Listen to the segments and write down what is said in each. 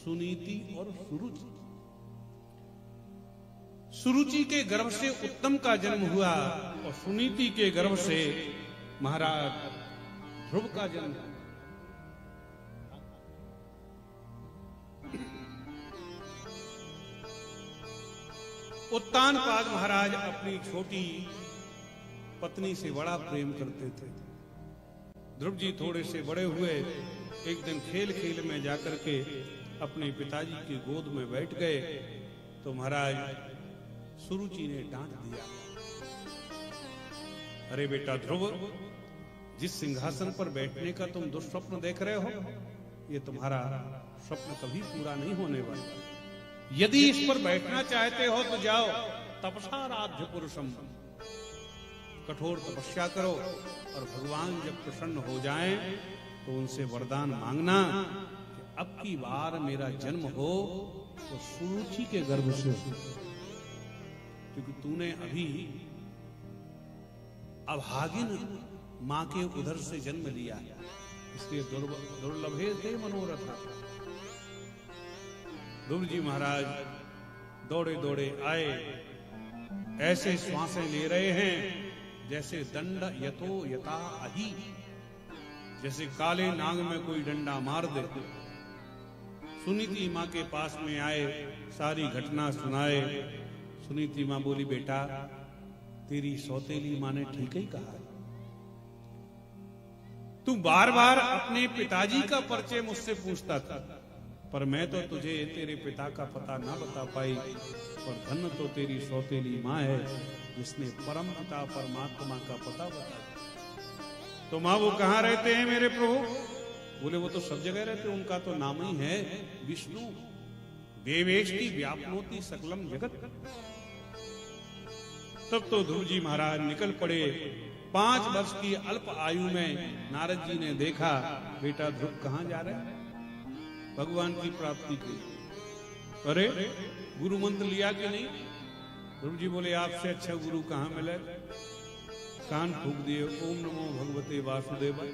सुनीति और सुरुचि। सुरुचि के गर्भ से उत्तम का जन्म हुआ और सुनीति के गर्भ से महाराज ध्रुव का जन्म हुआ। उत्तानपाद महाराज अपनी छोटी पत्नी से बड़ा प्रेम करते थे। ध्रुव जी थोड़े से बड़े हुए, एक दिन खेल खेल में जाकर के अपने पिताजी की गोद में बैठ गए तो महाराज सुरुचि ने डांट दिया, अरे बेटा ध्रुव, जिस सिंहासन पर बैठने का तुम दुष्स्वप्न देख रहे हो, ये तुम्हारा स्वप्न कभी पूरा नहीं होने वाला। यदि इस पर बैठना चाहते हो तो जाओ, तपसाराध्य पुरुषम, कठोर तपस्या करो और भगवान जब प्रसन्न हो जाएं तो उनसे वरदान मांगना कि अब की बार मेरा जन्म हो तो सुरुचि के गर्भ से हो, क्योंकि तूने अभी अभागिन मां के उधर से जन्म लिया, इसलिए दुर्लभे थे मनोरथा। ध्रुव जी महाराज दौड़े दौड़े आए, ऐसे श्वासें ले रहे हैं जैसे दंड यतो यथा अही, जैसे काले नाग में कोई डंडा मार दे। सुनीति मां के पास में आए, सारी घटना सुनाए। सुनीति मां बोली, बेटा तेरी सौतेली मां ने ठीक ही कहा, तू बार बार अपने पिताजी का परिचय मुझसे पूछता था, पर मैं तो तुझे तेरे पिता का पता ना बता पाई, और धन्य तो तेरी सौतेली मां है जिसने परम पिता परमात्मा का पता बताया। तो मां वो कहां रहते हैं मेरे प्रभु? बोले वो तो सब जगह रहते, उनका तो नाम ही है विष्णु, देवेष्टि व्याप्नोति सकलम जगत। तब तो ध्रुव जी महाराज निकल पड़े। 5 वर्ष की अल्प आयु में नारद जी ने देखा, बेटा ध्रुव कहां जा रहे हैं? भगवान की प्राप्ति की। अरे गुरु मंत्र लिया कि नहीं? ध्रुव जी बोले, आपसे अच्छा गुरु कहां मिले? कान फूंक दिए, ओम नमो भगवते वासुदेवाय।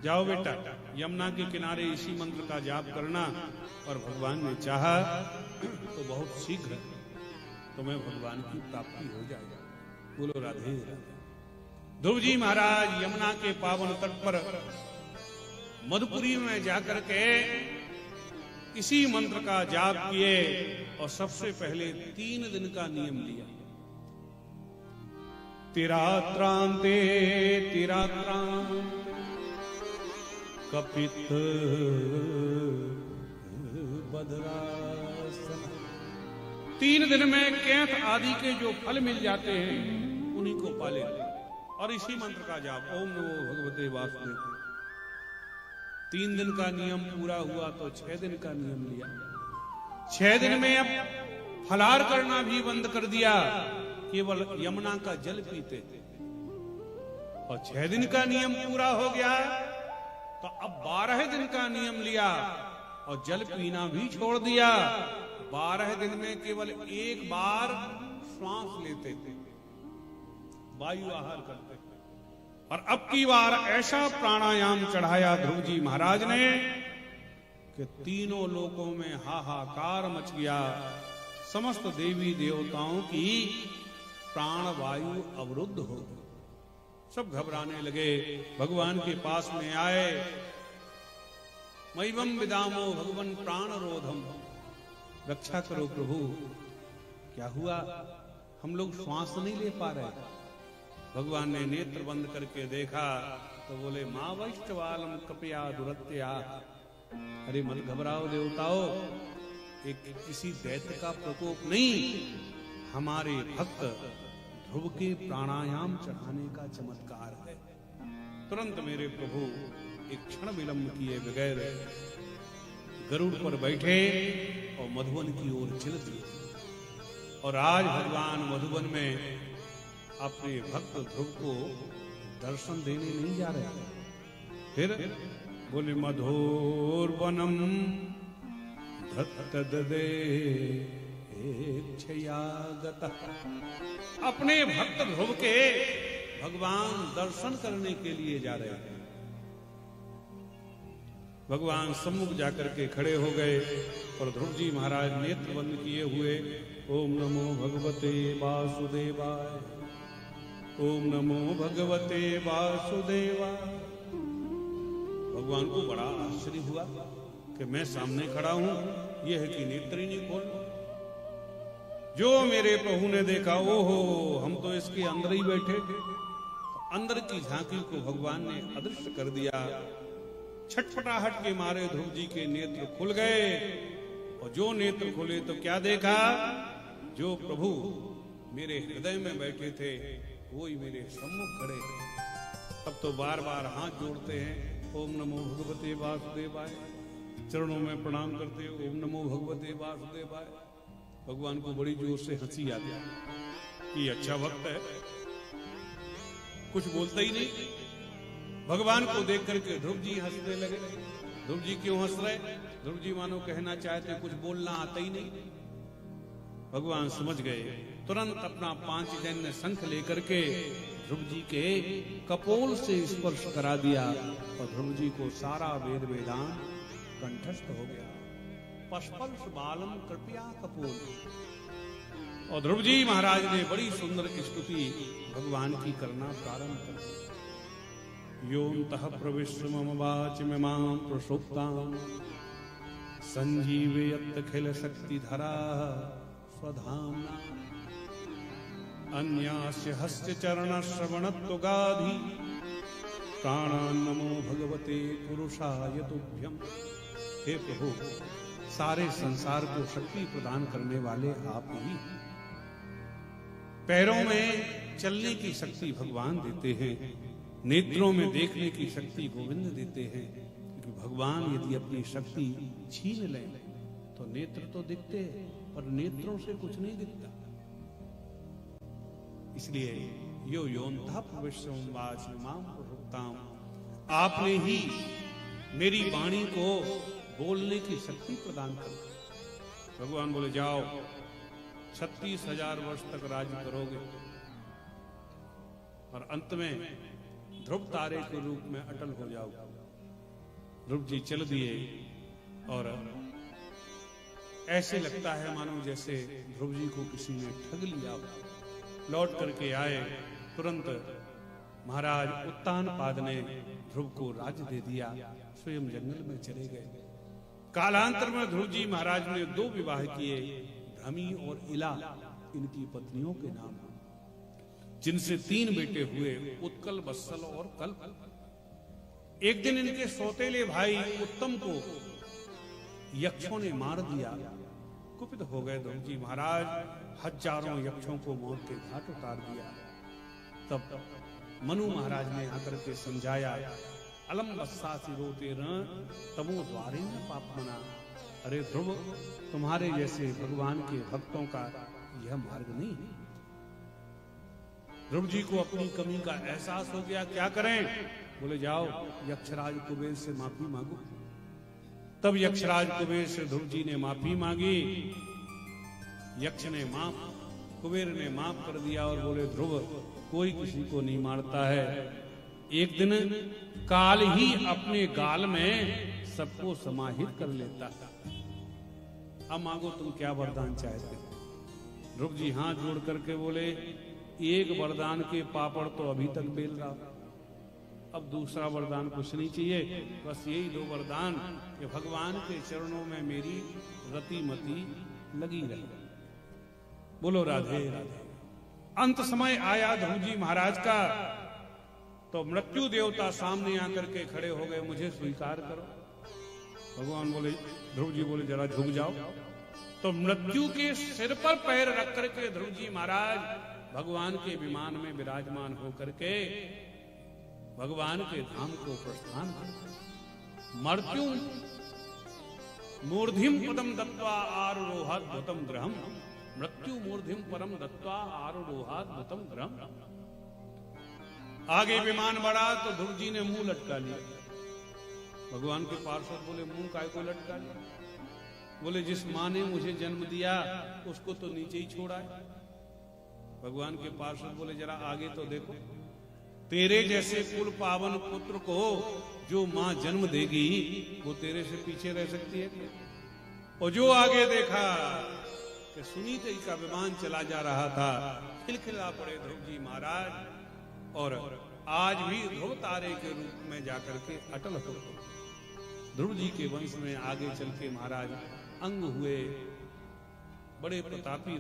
जाओ बेटा, यमुना के किनारे इसी मंत्र का जाप करना, और भगवान ने चाहा तो बहुत शीघ्र तुम्हें भगवान की प्राप्ति हो जाएगी। बोलो राधे राधे। ध्रुव जी महाराज यमुना के पावन तट पर मधुपुरी में जाकर के इसी मंत्र का जाप किए, और सबसे पहले 3 दिन का नियम लिया। तिरात्रांते तिरात्रां कपित बदरासन। 3 दिन में कैथ आदि के जो फल मिल जाते हैं उन्हीं को पाले, और इसी मंत्र का जाप, ओम नमो भगवते वासुदेव। 3 दिन का नियम पूरा हुआ तो 6 दिन का नियम लिया। 6 दिन में अब फलाहार करना भी बंद कर दिया, केवल यमुना का जल पीते थे। और 6 दिन का नियम पूरा हो गया तो अब 12 दिन का नियम लिया और जल पीना भी छोड़ दिया। 12 दिन में केवल एक बार श्वास लेते थे, वायु आहार करते थे। और अब की बार ऐसा प्राणायाम चढ़ाया ध्रुव जी महाराज ने कि तीनों लोकों में हाहाकार मच गया। समस्त देवी देवताओं की प्राण वायु अवरुद्ध हो गई, सब घबराने लगे। भगवान के पास में आए, मैवम विदामो भगवन प्राण रोधम, रक्षा करो प्रभु, क्या हुआ? हम लोग श्वास नहीं ले पा रहे। भगवान ने नेत्र बंद करके देखा तो बोले, मां वैष्णवालम कपया दुरत्या। अरे मत घबराओ देवताओं, एक किसी दैत्य का प्रकोप नहीं, हमारे भक्त ध्रुव के प्राणायाम चढ़ाने का चमत्कार है। तुरंत मेरे प्रभु एक क्षण विलंब किए बगैर गरुड़ पर बैठे और मधुवन की ओर चल दिए। और आज भगवान मधुवन में अपने भक्त ध्रुव को दर्शन देने नहीं जा रहे। फिर बोले, मधुरवनम धत्तददे अपने भक्त ध्रुव के भगवान दर्शन करने के लिए जा रहे हैं। भगवान सम्मुख जाकर के खड़े हो गए और ध्रुव जी महाराज नेत्र बंद किए हुए ओम नमो भगवते वासुदेवाय, ओम नमो भगवते वासुदेवाय। भगवान को बड़ा आश्चर्य हुआ कि मैं सामने खड़ा हूं, यह है कि नेत्र ही नहीं खोल। जो मेरे प्रभु ने देखा, ओहो हम तो इसके अंदर ही बैठे थे। तो अंदर की झांकी को भगवान ने अदृश्य कर दिया। छटपटाहट के मारे ध्रुव जी के नेत्र खुल गए और जो नेत्र खुले तो क्या देखा, जो प्रभु मेरे हृदय में बैठे थे वो ही मेरे सम्मुख खड़े। अब तो बार बार हाथ जोड़ते हैं, ओम नमो भगवते वासुदेवाय, चरणों में प्रणाम करते ओम नमो भगवते वासुदेवाय। भगवान को बड़ी जोर से हंसी आती है, ये अच्छा वक्त है, कुछ बोलता ही नहीं। भगवान को देख करके ध्रुव जी हंसने लगे। ध्रुव जी क्यों हंस रहे? ध्रुव जी मानो कहना चाहते कुछ बोलना आता ही नहीं। भगवान समझ गए, तुरंत अपना 5 जन्य शंख लेकर के ध्रुव जी के कपोल से स्पर्श करा दिया और ध्रुव जी को सारा वेद वेदांत कंठस्थ हो गया। पस्पर्श बालम कृपया कपोल। और ध्रुव जी महाराज ने बड़ी सुंदर स्तुति भगवान की करना प्रारंभ कर दी। योऽन्तः प्रविश्य मम वाचमिमां प्रसुप्तां संजीवयत्यखिल शक्तिधरा स्वधाम्ना अन्यास्य हस्य चरणश्रवणत्वगाधि प्राणान्नमो भगवते पुरुषाय तुभ्यम्। हे प्रभु, सारे संसार को शक्ति प्रदान करने वाले आप ही। पैरों में चलने की शक्ति भगवान देते हैं, नेत्रों में देखने की शक्ति गोविंद देते हैं। क्योंकि भगवान यदि अपनी शक्ति छीन लें तो नेत्र तो दिखते हैं पर नेत्रों से कुछ नहीं दिखता। इसलिए यो योऽन्तः प्रविश्य मम वाचमिमां प्रसुप्तां, आपने ही मेरी वाणी को बोलने की शक्ति प्रदान कर। भगवान बोले जाओ 36,000 वर्ष तक राज्य करोगे और अंत में ध्रुव तारे के रूप में अटल हो जाओ। ध्रुव जी चल दिए और ऐसे लगता है मानो जैसे ध्रुव जी को किसी ने ठग लिया। लौट करके आए, तुरंत महाराज उत्तानपाद ने ध्रुव को राज्य दे दिया, स्वयं जंगल में चले गए। कालांतर में ध्रुव जी महाराज ने 2 विवाह किए, भ्रमी और इला इनकी पत्नियों के नाम, जिनसे 3 बेटे हुए, उत्कल, वत्सल और कल्प। एक दिन इनके सौतेले भाई उत्तम को यक्षों ने मार दिया। कुपित हो गए ध्रुव जी महाराज, हजारों यक्षों को मौत के घाट उतार दिया। तब मनु महाराज ने आकर के समझाया, अलम वत्सासि रोतेन तमो द्वारेण पापमना। अरे ध्रुव, तुम्हारे जैसे भगवान के भक्तों का यह मार्ग नहीं है। ध्रुव जी को अपनी कमी का एहसास हो गया, क्या करें? बोले जाओ यक्षराज कुबेर से माफी मांगो। तब यक्षराज कुबेर से ध्रुव जी ने माफी मांगी। यक्ष ने कुबेर ने माफ कर दिया और बोले ध्रुव, कोई किसी को नहीं मारता है। एक दिन काल ही अपने गाल में सबको समाहित कर लेता है। अब मांगो तुम क्या वरदान चाहते हो। ध्रुव जी हाथ जोड़ करके बोले, एक वरदान के पापड़ तो अभी तक बेल रहा, अब दूसरा वरदान कुछ नहीं चाहिए, बस यही 2 वरदान कि भगवान के चरणों में मेरी रतिमती लगी रहे। बोलो राधे राधे। अंत समय आया ध्रुव जी महाराज का, तो मृत्यु देवता सामने आकर के खड़े हो गए, मुझे स्वीकार करो। भगवान बोले, ध्रुव जी बोले जरा झुक जाओ। तो मृत्यु के सिर पर पैर रख करके ध्रुव जी महाराज भगवान के विमान में विराजमान होकर के भगवान के धाम को प्रस्थान कर। मृत्यु मूर्धिम पदम दत्वा आरोहाद्भुतम ग्रहम। मृत्यु मूर्धिम परम दत्वा आरोहाद्भुतम ग्रहम। आगे विमान बढ़ा तो ध्रुव जी ने मुंह लटका लिया। भगवान के पार्षद बोले, मुंह काय को लटका लिया? बोले, जिस माँ ने मुझे जन्म दिया उसको तो नीचे ही छोड़ा है। भगवान के पार्षद बोले, जरा आगे तो देखो। तेरे जैसे कुल पावन पुत्र को जो मां जन्म देगी वो तेरे से पीछे रह सकती है? और जो आगे देखा कि सुनीति का विमान चला जा रहा था, खिलखिला पड़े ध्रुव जी महाराज, और आज भी ध्रुव तारे के रूप में जाकर के अटल हो। ध्रुव जी के वंश में आगे चल के महाराज अंग हुए, बड़े प्रतापी